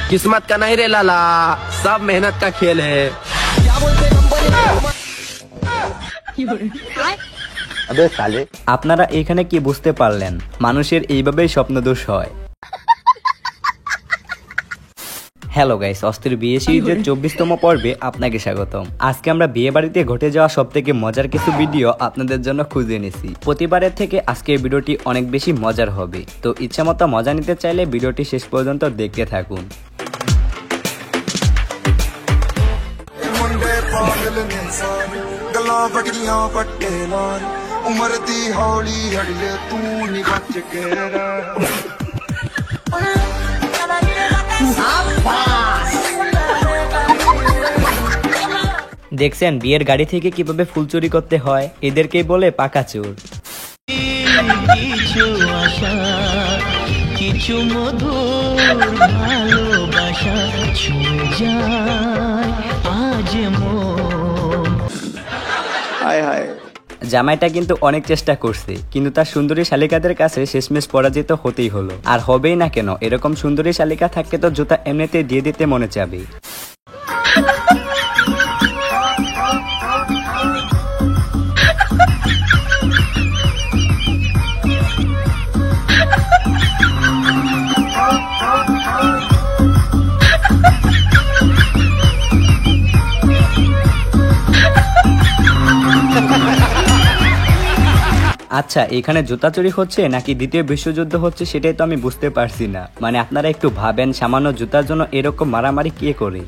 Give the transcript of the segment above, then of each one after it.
किस्मत का नहीं रे लाला, सब मेहनत का खेल है। अबे साले, আপনারা এখানে কি বুঝতে পারলেন? মানুষের এইভাবেই স্বপ্নদোষ হয়। হ্যালো গাইস, অস্থির বিয়ে সিরিজের 24তম পর্বে আপনাকে স্বাগতম। আজকে আমরা বিয়ে বাড়িতে ঘটে যাওয়া সবথেকে মজার কিছু ভিডিও আপনাদের জন্য খুঁজে এনেছি। প্রতিবারের থেকে আজকের ভিডিওটি অনেক বেশি মজার হবে, তো ইচ্ছামতো মজা নিতে চাইলে ভিডিওটি শেষ পর্যন্ত দেখতে থাকুন। দেখছেন বিয়ের গাড়ি থেকে কিভাবে ফুল চুরি করতে হয়? এদেরকেই বলে পাকা চোর। কিছু মধুর ভালোবাসা ছুঁয়ে যায় আজ মন। হায় হায়। জামাইটা কিন্তু অনেক চেষ্টা করছে, কিন্তু তার সুন্দরী শালিকাদের কাছে শেষমেশ পরাজিত হতেই হলো। আর হবেই না কেন, এরকম সুন্দরী শালিকা থাকলে তো জুতা এমনিতে দিয়ে দিতে মনে চাবে। আচ্ছা, এখানে জুতা চুরি হচ্ছে নাকি দ্বিতীয় বিশ্বযুদ্ধ হচ্ছে সেটাই তো আমি বুঝতে পারছি না। মানে আপনারা একটু ভাবেন, সামান্য জুতার জন্য এরকম মারামারি কে করে?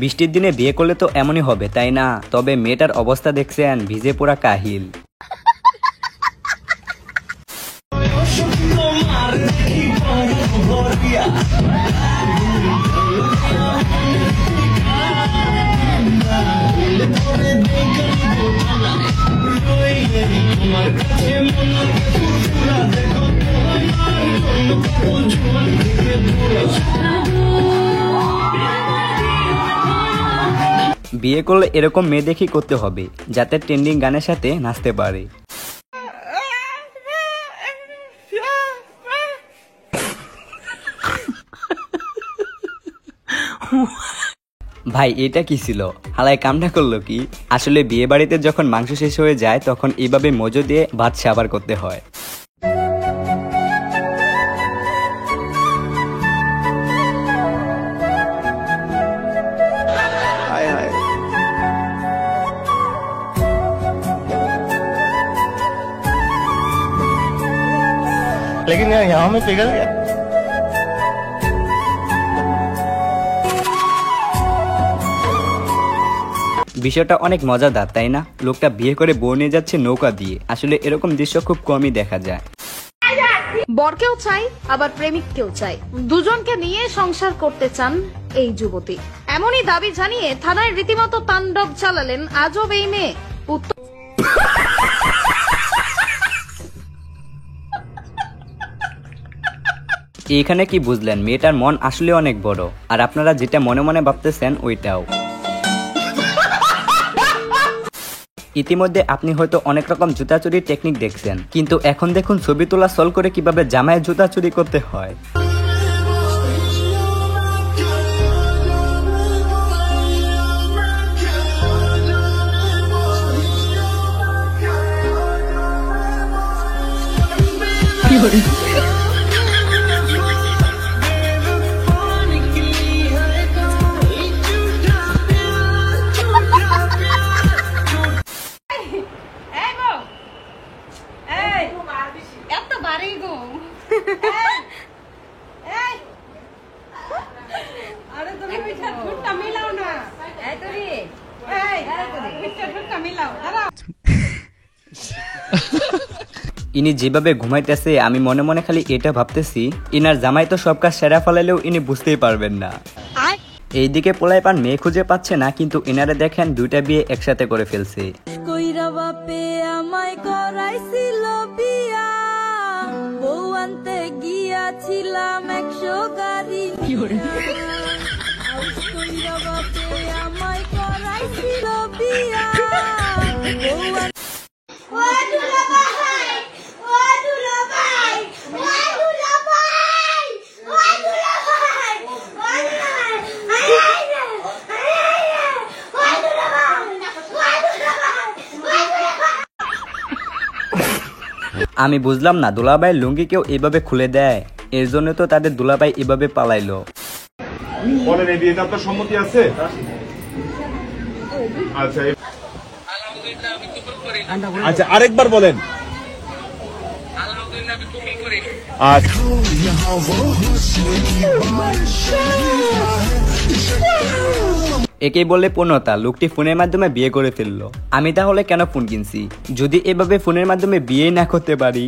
বৃষ্টির দিনে বিয়ে করলে তো এমনই হবে, তাই না? তবে মেয়েটার অবস্থা দেখছেন, ভিজে পোড়া কাহিল। বিয়ে করলে এরকম মেয়ে দেখি করতে হবে, যাতে ট্রেন্ডিং গানের সাথে নাচতে পারে। ভাই এটা কি ছিল? হালাই কামটা করলো কি? আসলে বিয়ে বাড়িতে যখন মাংস শেষ হয়ে যায় তখন এইভাবে মজো দিয়ে ভাত সাবার করতে হয়। लेकिन यहाँ में पिघल गया। বিষয়টা অনেক মজাদার, তাই না? লোকটা বিয়ে করে বউ নিয়ে যাচ্ছে নৌকা দিয়ে। আসলে এরকম দৃশ্য খুব কমই দেখা যায়। বরকেও চাই, আবার প্রেমিককেও চাই, দুজনকে নিয়ে সংসার করতে চান এই যুবতী। এমনই দাবি জানিয়ে থানায় রীতিমতো তাণ্ডব চালালেন আজব এই মেয়ে। এখানে কি বুঝলেন? মেয়েটার মন আসলে অনেক বড়, আর আপনারা যেটা মনে মনে ভাবতেছেন ওইটাও। ইতিমধ্যে আপনি হয়তো অনেক রকম জুতা চুরির টেকনিক দেখছেন, কিন্তু এখন দেখুন ছবি তোলা সল করে কিভাবে জামাইয়ের জুতা চুরি করতে হয়। ইনি যেভাবে ঘুমাইতেছে আমি মনে মনে খালি এটা ভাবতেছি, ইনার জামাই তো সব কাজ সেরা ফেলালেও ইনি বুঝতেই পারবেন না। এইদিকে পোলাই পান মেয়ে খুঁজে পাচ্ছে না, কিন্তু ইনারে দেখেন দুইটা বিয়ে একসাথে করে ফেলছে। কইরা বাপে আমায় করাইছিল বিয়া, বউ আনতে গিয়াছিলাম 100 গাড়ি। কইরা বাপে আমায় করাইছিল বিয়া। আমি বুঝলাম না, দুলাভাইয়ের লুঙ্গি কেউ এভাবে খুলে দেয়? এর জন্য তো তাদের দুলাভাই এভাবে পালাইলো। বলেন, এই বিয়েতে আপনার সম্মতি আছে? আচ্ছা আচ্ছা, আরেকবার বলেন। একেই বলে পূর্ণতা। লোকটি ফোনের মাধ্যমে বিয়ে করে ফেললো। আমি তাহলে কেন ফোন কিনছি? যদি এভাবে ফোনের মাধ্যমে বিয়ে না করতে পারি।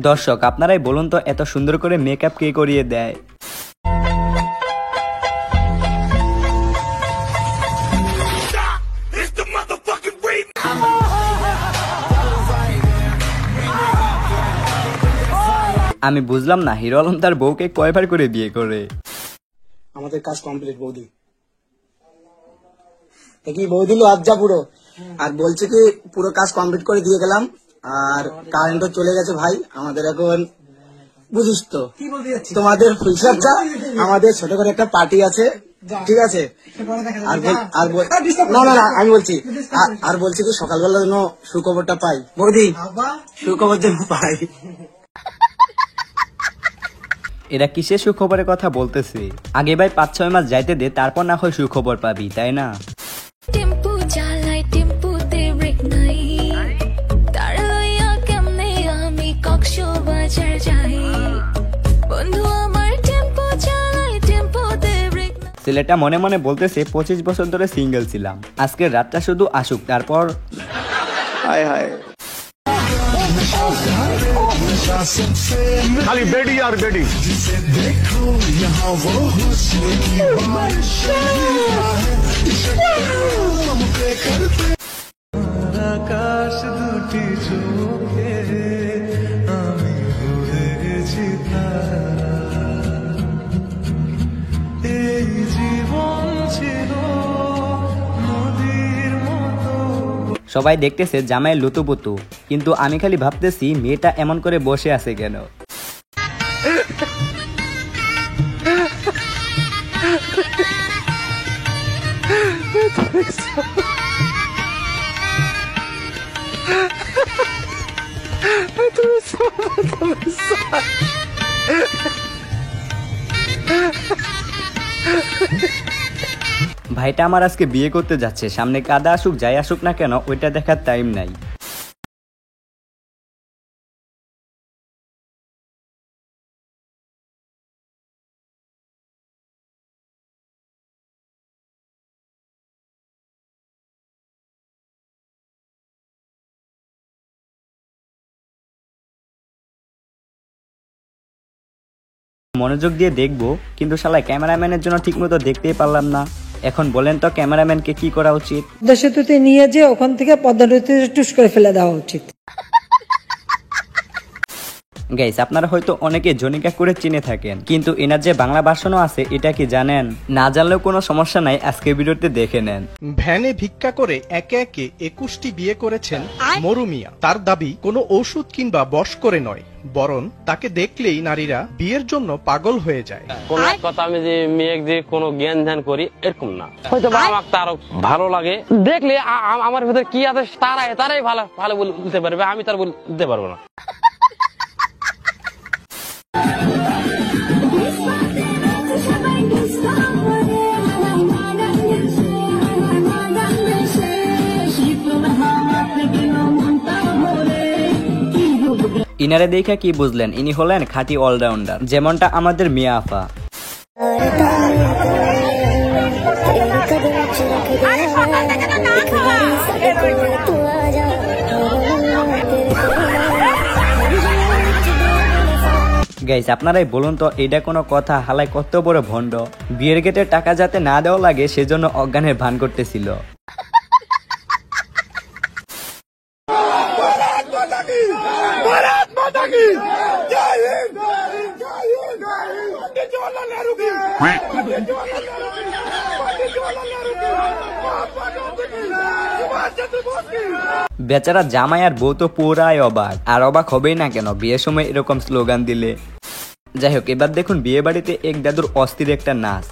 দর্শক, আপনারাই বলুন তো, এত সুন্দর করে মেকআপ কে করিয়ে দেয়? আমি বুঝলাম না, হিরো আলম তার বউকে কয়বার করে বিয়ে করে? আমাদের কাজ কমপ্লিট বৌদি। কি বৌদি লজ্জা পুরো। আর বলছে কি পুরো কাজ কমপ্লিট করে দিয়ে গেলাম, আর কারেন্টও চলে গেছে ভাই। আমাদের এখন বুঝিস তো, তোমাদের ফুলসজ্জা, আমাদের ছোট করে একটা পার্টি আছে, ঠিক আছে? না না না, আমি বলছি আর বলছি কি সকালবেলা যেন সুখবরটা পাই বৌদি, সুখবর যেন পাই। এরা কিসের সুখবরের কথা বলতেছে? আগে ভাই 5-6 মাস যাইতে দে, তারপর না হয় সুখবর পাবি, তাই না? টেম্পু চালাই টেম্পুতে ব্রেক নাই, তার লইয়া কেমনে আমি কক্সবাজার যাই। বন্ধু আমার টেম্পু চালাই টেম্পুতে ব্রেক নাই। ছেলেটা মনে মনে বলতেছে 25 বছর ধরে সিঙ্গেল ছিলাম, আজকের রাতটা শুধু আসুক, তারপর हाय हाय খালি বেডি আর বেডি। আকাশ দুটি চোখে আমি ভুলে গেছি তারা, এই জীবন ছিল নদীর মতো। সবাই দেখতেছে জামাইয়ের লুতুপুতু, কিন্তু আমি খালি ভাবতেছি মেয়েটা এমন করে বসে আছে কেন? ভাইটা আমার আজকে বিয়ে করতে যাচ্ছে, সামনে কাদা আসুক যাই আসুক না কেন, ওইটা দেখার টাইম নাই। মনোযোগ দিয়ে দেখবো, কিন্তু শালা ক্যামেরাম্যানের জন্য ঠিকমতো দেখতেই পারলাম না। এখন বলেন তো ক্যামেরাম্যানকে কি করা উচিত? পদ্মা সেতুতে নিয়ে যে ওখান থেকে পদ্মা নদীতে টুস করে ফেলে দেওয়া উচিত। গাইস, আপনারা হয়তো অনেকে জনিকা করে চিনে থাকেন, কিন্তু এনার যে বাংলা ভার্সনও আছে, এটা কি জানেন? না জানলেও কোনো সমস্যা নাই, আজকে ভিডিওতে দেখে নেন। ভ্যানে ভিক্ষা করে একে একে 21টি বিয়ে করেছেন মরুমিয়া। তার দাবি কোনো ঔষধ কিংবা বশ করে নয়, বরং তাকে দেখলেই নারীরা বিয়ের জন্য পাগল হয়ে যায়। কোন কথা আমি যে মেয়ে যে কোনো জ্ঞান ধ্যান করি এরকম না, হয়তো আমার তার ভালো লাগে দেখলে আমার ভিতরে কি আছে তারাই ভালো ভালো বলতে পারবে, আমি তার বলতে পারবো না। ইনারে দেখে কি বুঝলেন? ইনি হলেন খাঁটি অলরাউন্ডার, যেমনটা আমাদের মিয়া আফা। গাইস, আপনারাই বলুন তো, এটা কোনো কথা? হালাই কত বড় ভণ্ড। বিয়ের গেটের টাকা যাতে না দেওয়া লাগে সেজন্য অজ্ঞানের ভান করতেছিল। की जय हिंद जय हिंद पंडित जवाहरलाल नेहरू की पंडित जवाहरलाल नेहरू की पंडित जवाहरलाल नेहरू की महात्मा गांधी की सुभाष चंद्र बोस की। বেচারা জামাই আর বউ তো পুরাই অবাক, আর অবাক হবেই না কেন বিয়ের সময় এরকম স্লোগান দিলে। যাই হোক, এবার দেখুন বিয়ে বাড়িতে এক দাদুর অস্থির একটা নাচ।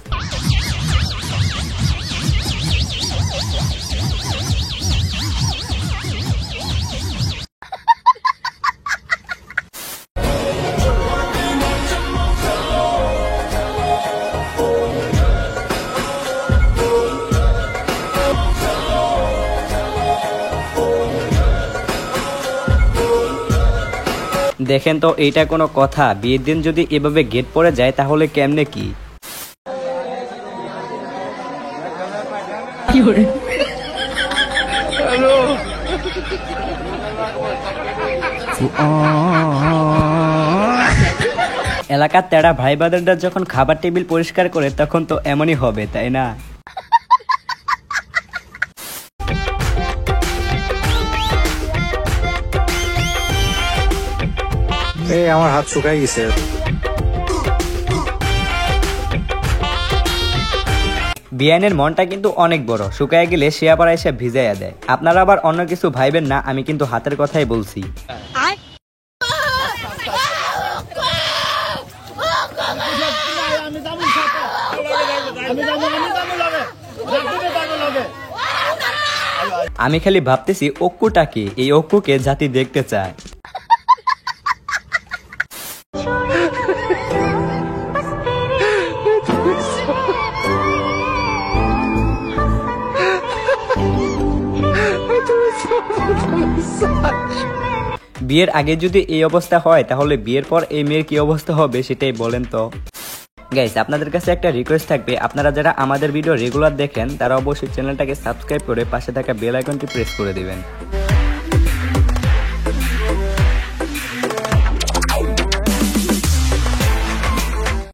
দেখেন তো এইটা কোনো কথা? বিয়ের দিন যদি এভাবে গেট পড়ে যায় তাহলে কেমনে কি? এলাকার তেড়া ভাই বাদাররা যখন খাবার টেবিল পরিষ্কার করে তখন তো এমনই হবে, তাই না? আমার হাত শুকাই গেছে। বিয়ানের মনটা কিন্তু অনেক বড়, শুকায় গেলে সে আবার এসে ভিজাইয়া দেয়। আপনারা আবার অন্য কিছু ভাইবেন না, আমি কিন্তু হাতের কথাই বলছি। আমি খালি ভাবতেছি অক্কুটাকে, এই অক্কুকে জাতি দেখতে চায়। বিয়ের আগে যদি এই অবস্থা হয় তাহলে বিয়ের পর এই মেয়ের কি অবস্থা হবে সেটাই বলেন তো। গাইস, আপনাদের কাছে একটা রিকোয়েস্ট থাকবে, আপনারা যারা আমাদের ভিডিও রেগুলার দেখেন তারা অবশ্যই চ্যানেলটাকে সাবস্ক্রাইব করে পাশে থাকা বেল আইকনটি প্রেস করে দিবেন।